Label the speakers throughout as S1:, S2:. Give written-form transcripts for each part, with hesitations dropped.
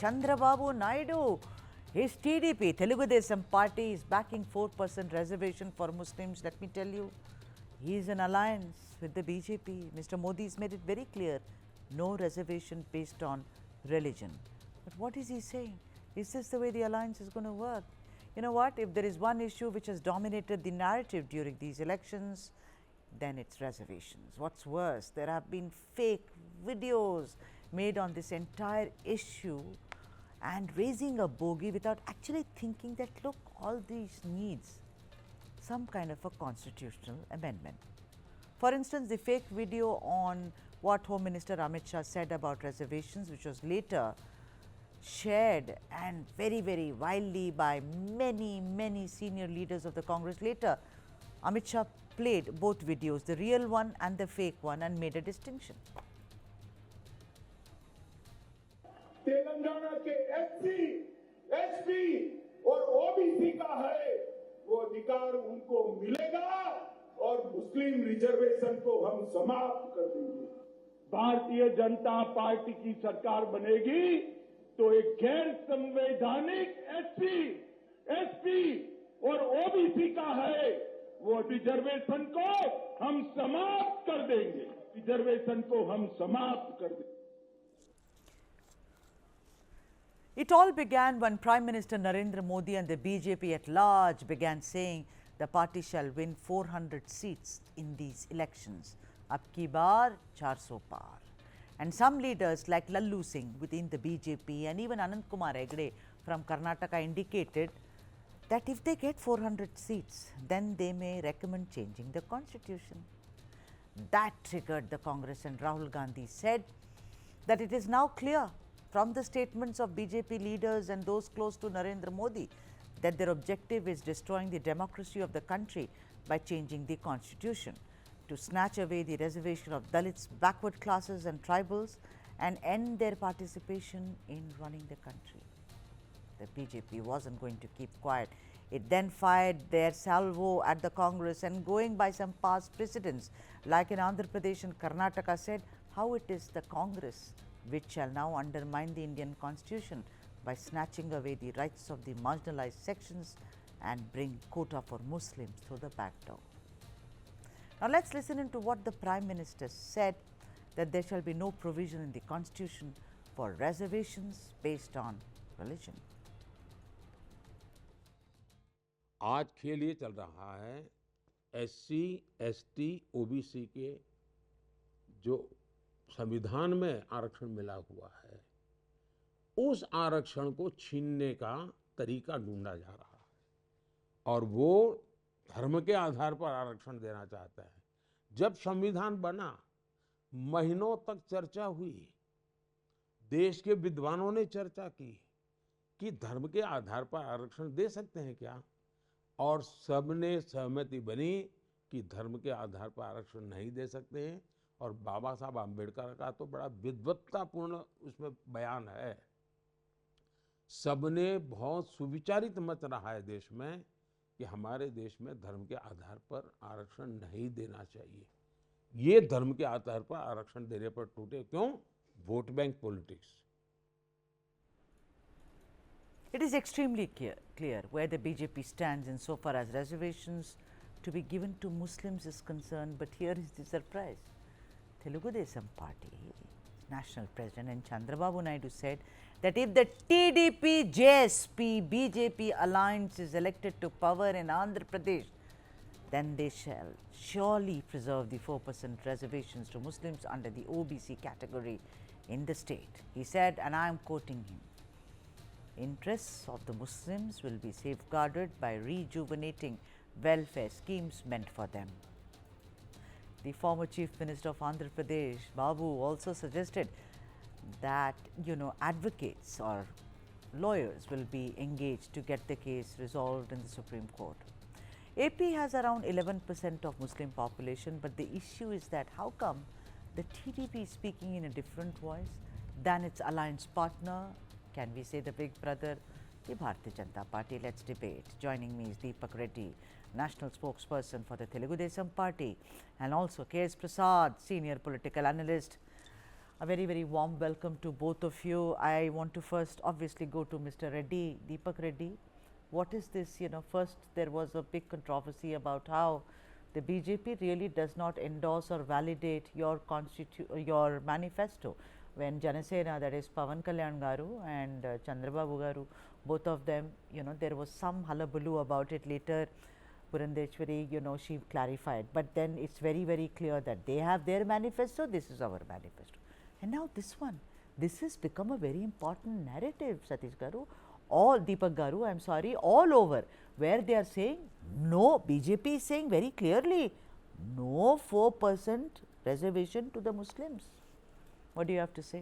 S1: Chandrababu Naidu. His TDP, Telugu Desam party, is backing 4% reservation for Muslims. Let me tell you, he is in alliance with the BJP. Mr. Modi has made it very clear, no reservation based on religion. But what is he saying? Is this the way the alliance is going to work? You know what? If there is one issue which has dominated the narrative during these elections, then it's reservations. What's worse, there have been fake videos made on this entire issue and raising a bogey without actually thinking that, look, all these needs some kind of a constitutional amendment. For instance, the fake video on what Home Minister Amit Shah said about reservations, which was later shared and very widely by many senior leaders of the Congress. Later, Amit Shah played both videos, the real one and the fake one, and made a distinction.
S2: Telangana के SC, ST और OBC का है वो अधिकार उनको मिलेगा और मुस्लिम reservation को हम समाप्त कर देंगे। भारतीय जनता पार्टी की सरकार बनेगी तो एक गैर संवैधानिक एससी, एसटी और ओबीसी का है वो रिजर्वेशन को हम समाप्त कर देंगे। रिजर्वेशन को हम समाप्त कर देंगे।
S1: It all began when Prime Minister Narendra Modi and the BJP at large began saying the party shall win 400 seats in these elections. Ab ki baar 400 par. And some leaders like Lallu Singh within the BJP and even Anand Kumar Hegde from Karnataka indicated that if they get 400 seats, then they may recommend changing the constitution. That triggered the Congress, and Rahul Gandhi said that it is now clear from the statements of BJP leaders and those close to Narendra Modi that their objective is destroying the democracy of the country by changing the constitution, to snatch away the reservation of Dalits, backward classes and tribals, and end their participation in running the country. The BJP wasn't going to keep quiet. It then fired their salvo at the Congress, and going by some past precedents like in Andhra Pradesh and Karnataka, said how it is the Congress which shall now undermine the Indian constitution by snatching away the rights of the marginalized sections and bring quota for Muslims through the back door. Now let's listen into what the Prime Minister said, that there shall be no provision in the constitution for reservations based on religion.
S3: आज खेल ये चल रहा है SC, ST, OBC के जो संविधान में आरक्षण मिला हुआ है, उस आरक्षण को छीनने का तरीका ढूंढा जा रहा है और वो धर्म के आधार पर आरक्षण देना चाहता है। जब संविधान बना, महीनों तक चर्चा हुई, देश के विद्वानों ने चर्चा की कि धर्म के आधार पर आरक्षण दे सकते हैं क्या, और सबने सहमति बनी कि धर्म के आधार पर आरक्षण नहीं दे सकते हैं। और बाबा साहब आम्बेडकर का तो बड़ा विद्वत्तापूर्ण उसमें बयान है। सबने बहुत सुविचारित मत रहा है देश में कि हमारे देश में धर्म के आधार पर आरक्षण नहीं देना चाहिए। ये धर्म के आधार पर आरक्षण देने पर टूटे क्यों? Vote bank politics.
S1: It is extremely clear where the BJP stands insofar as reservations to be given to Muslims is concerned, but here is the surprise. Telugu Desam party national president and Chandrababu Naidu said that if the TDP-JSP-BJP alliance is elected to power in Andhra Pradesh, then they shall surely preserve the 4% reservations to Muslims under the OBC category in the state. He said, and I am quoting him, interests of the Muslims will be safeguarded by rejuvenating welfare schemes meant for them. The former Chief Minister of Andhra Pradesh, Babu, also suggested that, advocates or lawyers will be engaged to get the case resolved in the Supreme Court. AP has around 11% of Muslim population, but the issue is that how come the TDP is speaking in a different voice than its alliance partner? Can we say the big brother, the Bharatiya Janata Party? Let's debate. Joining me is Deepak Reddy, National Spokesperson for the Telugu Desam Party, and also K.S. Prasad, Senior Political Analyst. A very, very warm welcome to both of you. I want to first obviously go to Mr. Reddy, Deepak Reddy. What is this? First there was a big controversy about how the BJP really does not endorse or validate your manifesto. When Janasena, that is Pavan Kalyan Garu and Chandrababu Garu, both of them, there was some hullabaloo about it. Later, Purandeshwari, she clarified. But then it's very, very clear that they have their manifesto, this is our manifesto. And now this one, this has become a very important narrative, Satish Garu, Deepak Garu, I am sorry, all over, where they are saying, no, BJP is saying very clearly, no 4% reservation to the Muslims. What do you have to say?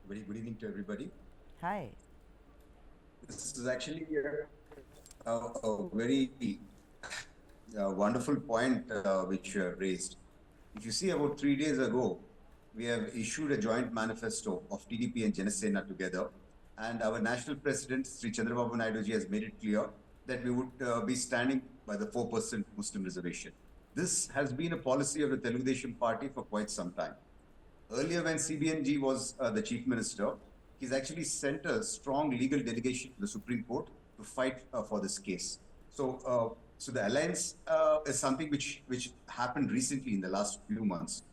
S4: Very good evening to everybody.
S1: Hi.
S4: This is actually a very wonderful point which you have raised. If you see, about 3 days ago, we have issued a joint manifesto of TDP and Janasena together, and our national president, Sri Chandrababu Naidu ji, has made it clear that we would be standing by the 4% Muslim reservation. This has been a policy of the Telugu Desam party for quite some time. Earlier, when CBNG was the chief minister, he's actually sent a strong legal delegation to the Supreme Court to fight for this case. So the alliance is something which happened recently in the last few months.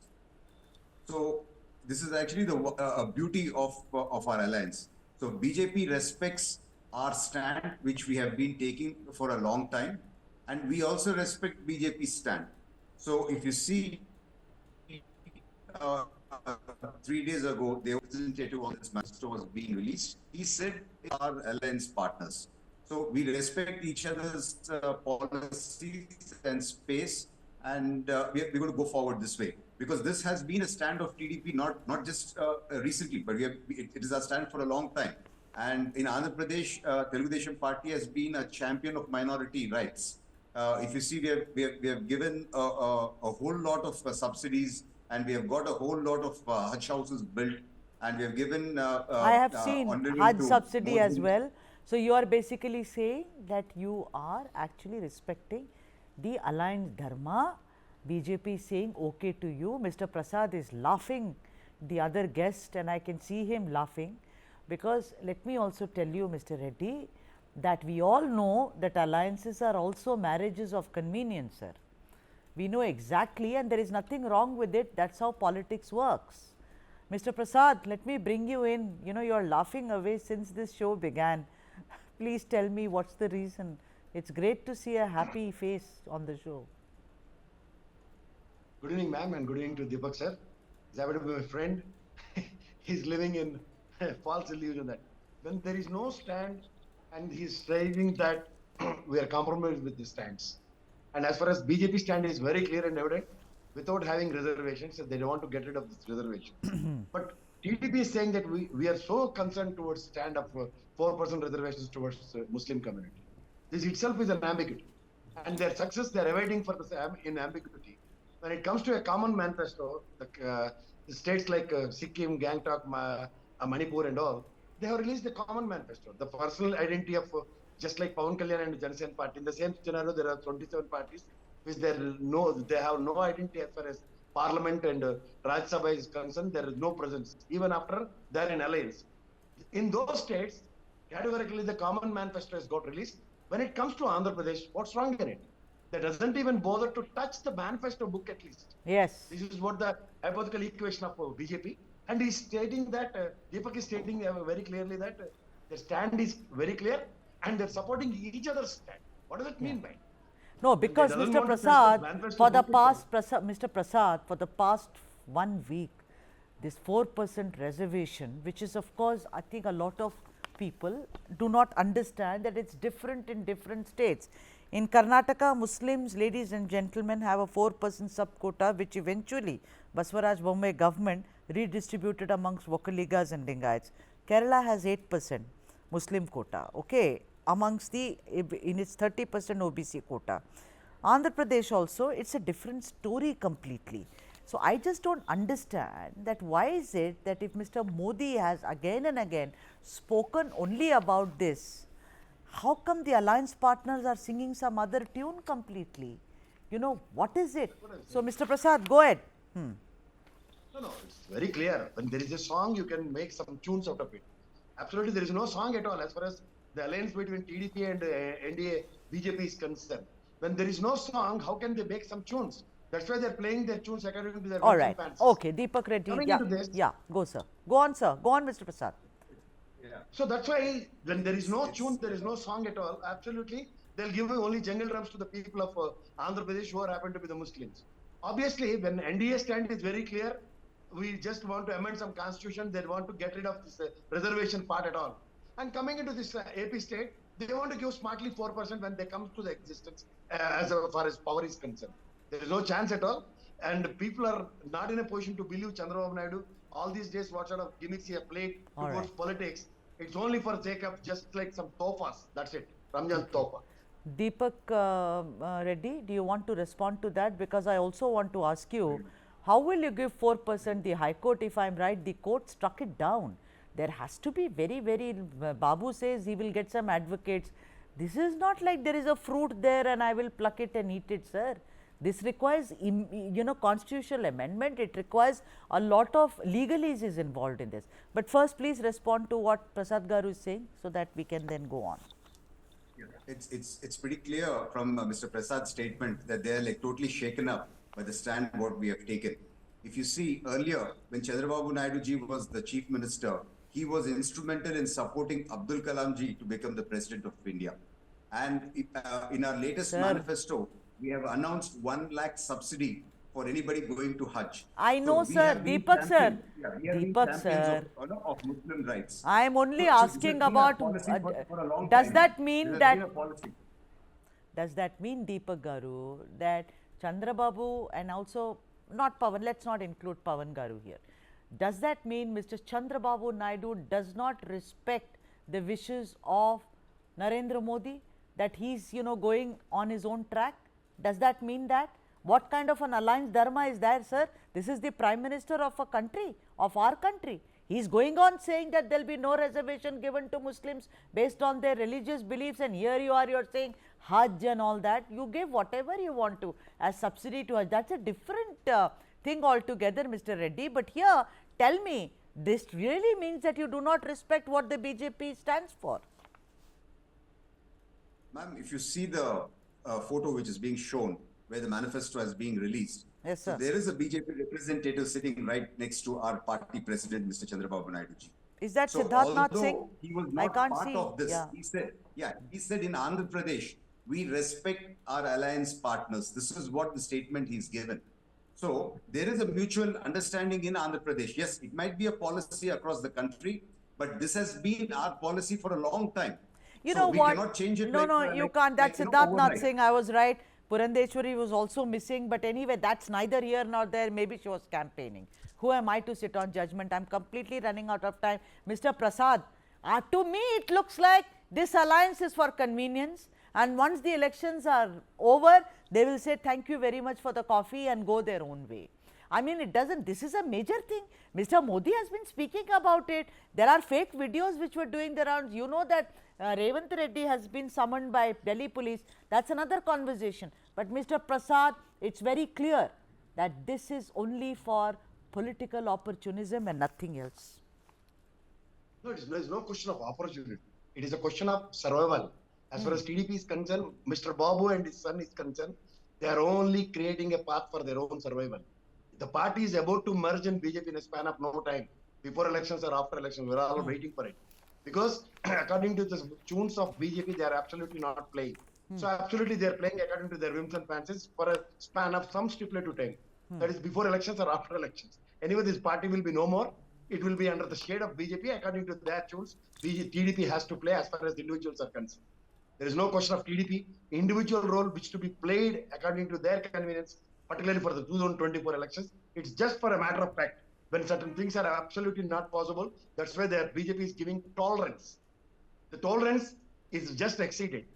S4: So this is actually the beauty of our alliance. So BJP respects our stand, which we have been taking for a long time, and we also respect BJP's stand. So if you see, 3 days ago, the representative of this manifesto was being released. He said our alliance partners. So we respect each other's policies and space, and we're going to go forward this way, because this has been a stand of TDP, not just recently, but it is our stand for a long time. And in Andhra Pradesh, Telugu Desam Party has been a champion of minority rights. If you see, we have given a whole lot of subsidies, and we have got a whole lot of Hajj houses built, and we have given.
S1: I have seen Hajj subsidy as well. So you are basically saying that you are actually respecting the alliance dharma. BJP is saying okay to you. Mr. Prasad is laughing, the other guest, and I can see him laughing, because let me also tell you, Mr. Reddy, that we all know that alliances are also marriages of convenience, sir. We know exactly, and there is nothing wrong with it. That's how politics works. Mr. Prasad, let me bring you in. You are laughing away since this show began. Please tell me what's the reason. It's great to see a happy face on the show.
S5: Good evening, ma'am, and good evening to Deepak, sir. He's happy to be my friend. He's living in false illusion that when there is no stand, and he's striving that we are compromised with the stands. And as far as BJP stand is very clear and evident, without having reservations, they don't want to get rid of this reservation. But TDP is saying that we are so concerned towards stand of 4% reservations towards Muslim community. This itself is an ambiguity. And their success, they're evading for in ambiguity. When it comes to a common manifesto, the states like Sikkim, Gangtok, Manipur and all, they have released the common manifesto, the personal identity of, just like Pawan Kalyan and Janasena party. In the same scenario, there are 27 parties which they have no identity as far as parliament and Rajya Sabha is concerned. There is no presence, even after they are in alliance. In those states, categorically the common manifesto has got released. When it comes to Andhra Pradesh, what's wrong in it? That doesn't even bother to touch the manifesto book at least.
S1: Yes.
S5: This is what the hypothetical equation of BJP. And he's stating that, Deepak is stating very clearly that the stand is very clear and they're supporting each other's stand. What does it mean by?
S1: No, because Mr. Prasad, for the past, Mr. Prasad, for the past 1 week, this 4% reservation, which is of course, I think a lot of people do not understand that it's different in different states. In Karnataka, Muslims, ladies and gentlemen, have a 4% sub-quota, which eventually Baswaraj Bombay government redistributed amongst Vokaligas and Lingayats. Kerala has 8% Muslim quota, okay, amongst in its 30% OBC quota. Andhra Pradesh also, it's a different story completely. So I just don't understand that why is it that if Mr. Modi has again and again spoken only about this, how come the alliance partners are singing some other tune completely? What is it? So Mr. Prasad, go ahead.
S5: No, it's very clear. When there is a song, you can make some tunes out of it. Absolutely, there is no song at all as far as the alliance between TDP and NDA BJP is concerned. When there is no song, how can they make some tunes? That's why they're playing their tunes according to their
S1: All
S5: whims and
S1: right.
S5: fancies.
S1: Okay, Deepak Reddy.
S5: Coming
S1: Yeah,
S5: into this,
S1: yeah. Go, sir. Go on, sir. Go on, Mr. Prasad.
S5: so that's why when there is no tune, there is no song at all. Absolutely, they'll give only jungle drums to the people of Andhra Pradesh who happen to be the Muslims. Obviously, when NDA stand is very clear, we just want to amend some constitution. They want to get rid of this reservation part at all. And coming into this AP state, they want to give smartly 4% when they come to the existence as far as power is concerned. There is no chance at all. And people are not in a position to believe Chandrababu Naidu. All these days, what sort of gimmicks he have played towards politics. It's only for sake of just like some tofas. That's it. Ramjan tofa.
S1: Deepak Reddy, do you want to respond to that? Because I also want to ask you, how will you give 4%? The High Court, if I am right, the court struck it down. There has to be very, Babu says he will get some advocates. This is not like there is a fruit there and I will pluck it and eat it, sir. This requires, constitutional amendment. It requires a lot of legalese is involved in this. But first, please respond to what Prasad Garu is saying so that we can then go on.
S4: It's pretty clear from Mr. Prasad's statement that they're like totally shaken up by the stand what we have taken. If you see earlier, when Chandrababu Naidu ji was the chief minister, he was instrumental in supporting Abdul Kalam ji to become the president of India. And in our latest manifesto, we have announced 1 lakh subsidy for anybody going to Hajj.
S1: I know, so sir. Deepak sir.
S4: Deepak sir. Of Muslim rights.
S1: I am only asking about, does that mean that, does that mean, Deepak Garu, that Chandrababu and also not Pawan, let's not include Pawan Garu here. Does that mean Mr. Chandrababu Naidu does not respect the wishes of Narendra Modi, that he's, going on his own track? Does that mean that? What kind of an alliance dharma is there, sir? This is the Prime Minister of a country, of our country. He is going on saying that there will be no reservation given to Muslims based on their religious beliefs, and here you are saying Hajj and all that. You give whatever you want to as subsidy to Hajj. That's a different thing altogether, Mr. Reddy. But here, tell me, this really means that you do not respect what the BJP stands for.
S4: Ma'am, if you see the photo which is being shown, where the manifesto is being released.
S1: Yes, sir.
S4: So there is a BJP representative sitting right next to our party president, Mr. Chandrababu Naidu ji.
S1: Is that Siddharth Nath Singh?
S4: He was not part of this. Yeah. He said in Andhra Pradesh, we respect our alliance partners. This is what the statement he's given. So there is a mutual understanding in Andhra Pradesh. Yes, it might be a policy across the country, but this has been our policy for a long time.
S1: You know
S4: we
S1: what?
S4: Cannot change it.
S1: No, you can't. That's Siddharth Nath Singh. I was right. Purandeshwari was also missing, but anyway, that's neither here nor there. Maybe she was campaigning. Who am I to sit on judgment? I'm completely running out of time. Mr. Prasad, to me it looks like this alliance is for convenience, and once the elections are over, they will say thank you very much for the coffee and go their own way. I mean, it doesn't, this is a major thing. Mr. Modi has been speaking about it. There are fake videos which were doing the rounds. You know that Revanth Reddy has been summoned by Delhi police. That's another conversation. But Mr. Prasad, it's very clear that this is only for political opportunism and nothing else.
S5: No, there is no question of opportunity. It is a question of survival. As far as TDP is concerned, Mr. Babu and his son is concerned, they are only creating a path for their own survival. The party is about to merge in BJP in a span of no time, before elections or after elections. We are all waiting for it. Because according to the tunes of BJP, they are absolutely not playing. So absolutely they are playing according to their whims and fancies for a span of some stipulated time. That is before elections or after elections. Anyway, this party will be no more. It will be under the shade of BJP according to their tunes. TDP has to play as far as the individuals are concerned. There is no question of TDP. Individual role which to be played according to their convenience, particularly for the 2024 elections. It's just for a matter of fact. When certain things are absolutely not possible, that's why their BJP is giving tolerance. The tolerance is just exceeded.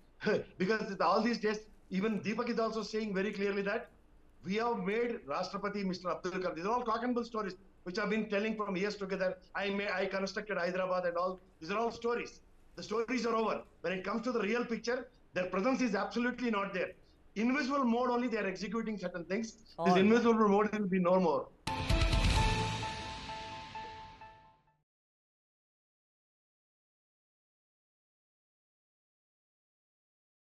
S5: Because all these days, even Deepak is also saying very clearly that we have made Rashtrapati Mr. Abdul Kalam. These are all cock and bull stories which I've been telling from years together. I constructed Hyderabad and all. These are all stories. The stories are over. When it comes to the real picture, their presence is absolutely not there. Invisible mode only they are executing certain things. This invisible mode will be no more.